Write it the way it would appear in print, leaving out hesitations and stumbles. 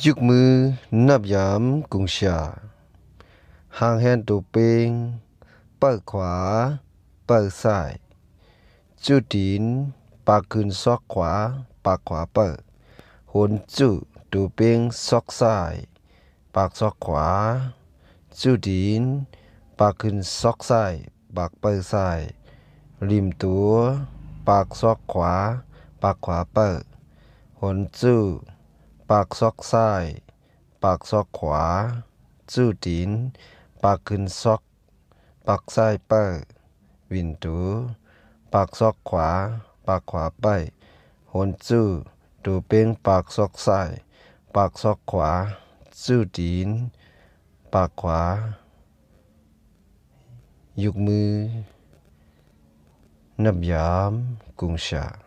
ยกมือนับยามกุงชาหางแฮนตัวเป่งเปิดขวาเปิดซ้ายจุดดินปากขึ้นซอกขวาปากขวาเปิดหนจุตัวเป่งซอกซ้ายปากซอกขวาจุดดินปากขึ้นซอกซ้ายปากเปิดซ้ายริมตัวปากซอกขวาปากขวาเปิดหนจุปากซอกซ้ายปากซอกขวาจุดดินปากขึ้นซอกปากซ้ายเปิดวินตัวปากซอกขวาปากขวาเปิดหนจุตัวเป่งปากซอกซ้ายปากซอกขวาจุดดินปากขวายกมือนับยามกุงชา